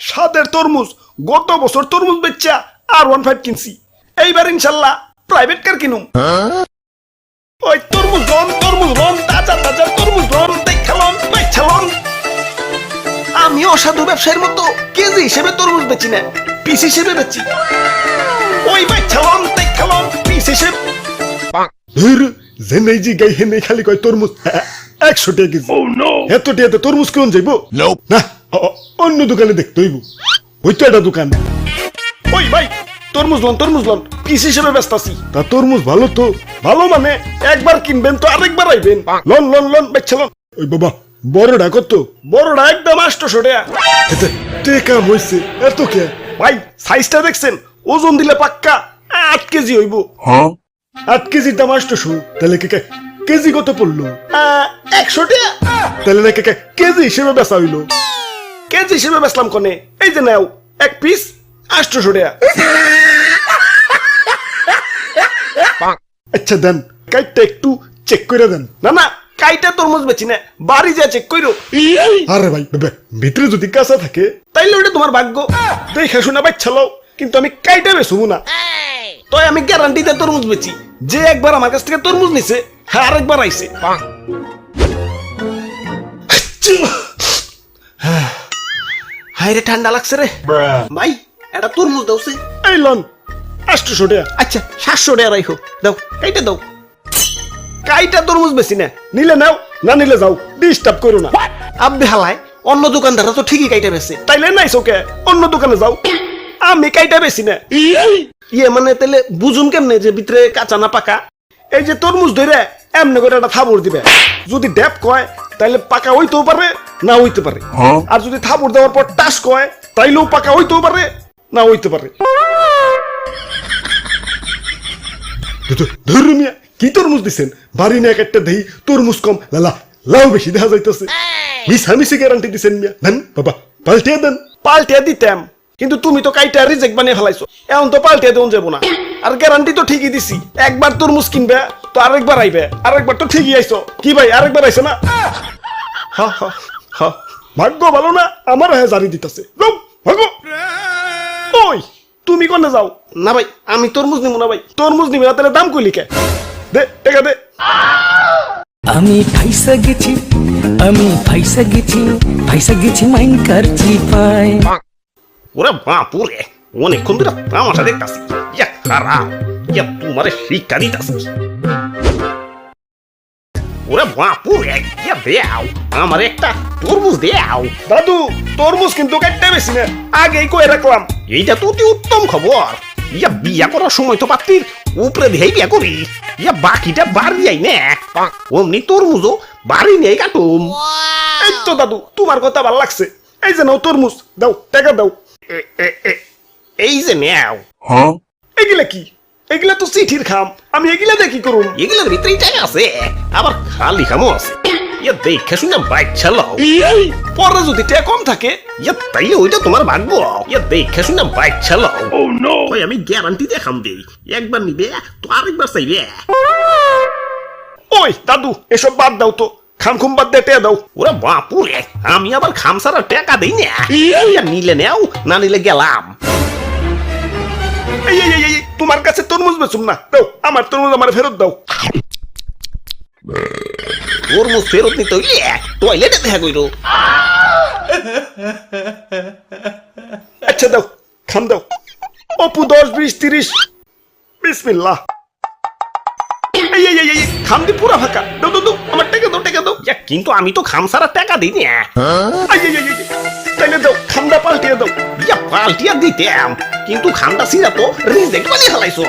স্বাদের তরমুজ। গত বছর তরমুজ বেচা R15 কিনছি, এইবার ইনশাল্লাহ প্রাইভেট কার কিনুম। ওই তরমুজ লন তাজা তাজা তরমুজ লন দেখালন বেচালন। আমি অসাধু ব্যবসায়ীর মতো কেজি হিসেবে তরমুজ বেচি না, পিস হিসেবে বেচি। ওই বেচালন দেখালন পিস হিসেবে। জেনেই জি গাই হেনে খালি কয় তরমুজ 100 টাকা কেজি। এত টাকাতে তরমুজ কেমন যাইব? না, অন্য দোকানে দেখতে হইব। ওই তো একটা দোকান। ওই ভাই তরমুজ লন পিস হিসেবে ব্যস্ত আছি। তা তরমুজ ভালো তো? ভালো মানে একবার কিনবেন তো আরেকবার আইবেন। লন বেচালন। ওই বাবা বড়টা কত? বড়টা একদম 800 টাকা। টেকা হইছে এত কে? ভাই সাইজটা দেখছেন? ওজন দিলে পাক্কা 8 কেজি হইব। 8 কেজির দাম 800। তাহলে কেজি কত পড়লো? 100 টাকা। তাহলে নাকি কেজি হিসেবে বেচা হইলো। কেজি হিসেবে বেচলাম কোনে? এই যে নাও এক পিস 800 টাকা। আচ্ছা দেন, কাইটটা একটু চেক করে দেন। না কাইটা তরমুজ বেচি না, বাড়ি যা চেক কইরো। আরে ভাই ভিতরে যদি কাঁচা থাকে তাইলে ওটা তোমার ভাগ্য। দেখে শুনে বাচ্চালো, কিন্তু আমি কাইটা বেচবো না। তো আমি গ্যারান্টিতে তরমুজ বেচি। যে একবার আমার কাছ থেকে তরমুজ নিছে, হ্যাঁ আরেকবার আইছে। হাই রে ঠান্ডা লাগছে রে ভাই, এটা তরমুজ দাওছে। এই লন 800 টাকা। আচ্ছা 700 টাকা রাখো, দাও কাইটা দাও। কাইটা তরমুজ বেশি না, নিলে নাও না নিলে যাও, ডিস্টার্ব করো না। আব্বে হালায় অন্য দোকানদাররা তো ঠিকই কাইটা বেচে, তাইলে নাই চোখে অন্য দোকানে যাও। আমি কাইটা বেশি না। ইয়ে মানে তাহলে বুঝুন কেমনে যে ভিতরে কাঁচা না পাকা? এই যে তরমুজ ধরে এমনি করে একটা থাবড় দিবে। যদি ড্যাপ কয় তাইলে পাকা হইতেও পারে না হইতে পারে, আর যদি থাবড় দেওয়ার পর টাস কয় তাইলেও পাকা হইতেও পারে না হইতে পারে। ধর্মিয়া কি তরমুজ দিছেন? বাড়ি না একটা দেই তরমুজ কম লাউ বেশি দেখা যাইতেছে। মিশামিশি গ্যারান্টি দিছেন মিয়া। দেন বাবা পাল্টিয়ে দেন। পাল্টিয়ে দিতাম, কিন্তু তুমি তো কাইটা রিজেক্ট বানিয়ে ফেলাইছো, এখন তো পাল্টিয়ে দেন যাবো না। আর গ্যারান্টি তো ঠিকই দিছি, একবার তরমুজ কিনবে তো আরেকবার আইবে, আরেকবার তো ঠিকই আইছো। কি ভাই আরেকবার আইছো না? ভাগ্য ভালো না আমার হ্যাঁ জারি দিতেছে। ওই তুমি কোনে যাও? না ভাই আমি তরমুজ নিব না। ভাই তরমুজ নিবি না তাহলে দাম কইলি কে? দে টাকা দে। আমি ফাইসা গেছি মাইন কারছি পাই। ওরে বাপুরে, অনেকক্ষণ ধরে তামাশা দেখতাছি। ইয়া খারাপ, ইয়া তোমারে শিক্ষা দিতাছি। ওরে বাপুরে, ইয়া দেও আমার একটা তরমুজ দেও। দাদু তরমুজ কিন্তু কাটতে বেশি না, আগেই কই রাখলাম। এইটা তো অতি উত্তম খবর। ইয়া বিয়া করার সময় তো পাত্রীর উপরে দিয়েই বিয়া করি। ইয়া বাকিটা বাড়ি যাই না, অমনি তরমুজও বাড়ি নিয়ে কাটুম। এই তো দাদু তোমার কথা ভালো লাগছে। এই যে নাও তরমুজ, দাও টাকা দাও। এই যে নেও। এগুলা কি? এগুলা তো চিঠির খাম, আমি এগুলা দিয়ে কি করুম? এগুলার ভিতরেই টাকা আছে, আবার খালি খামও আছে। ইয়া দেখে শুনে বাচ্চা লও, পরে যদি টাকা কম থাকে ইয়া তাইলে ওইটা তোমার ভাগ্য। ইয়া দেখে শুনে বাচ্চা লও। ওই আমি গ্যারান্টি দেখাম দেই, একবার নিবে তো আরেকবার চাইবে। ওই দাদু এসব বাদ দাও তো, খামখুম বাদ দিয়ে টাকা দাও। ওরে বাপুরে, আমি আবার খাম ছাড়া টাকা দেই না। নিলে নেও না নিলে গেলাম। তোমার কাছে তরমুজ বেচুম না, দাও আমার তরমুজ আমার ফেরত দাও। তরমুজ ফেরত নিতে হইলে টয়লেটে দেখা কইরো। আচ্ছা দাও খাম দাও। অপু 10 20 30 বিসমিল্লাহ। খাম দি পুরা ফাঁকা। দাও দাও দাও আমার টাকা দাও টাকা দাও। কিন্তু আমি তো খাম ছাড়া টাকা দিই না। তাইলে দাও খামটা পাল্টিয়ে দাও। ইয়া পাল্টিয়ে দিতাম, কিন্তু খামটা সিরা তো রিজেক্ট বানিয়ে ফেলাইছো।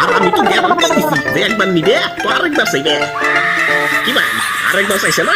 আর আমি তো গ্যারান্টি দিছি যে একবার নিবে তো আরেকবার চাইবে। কি ভাই আরেকবার চাইছে না?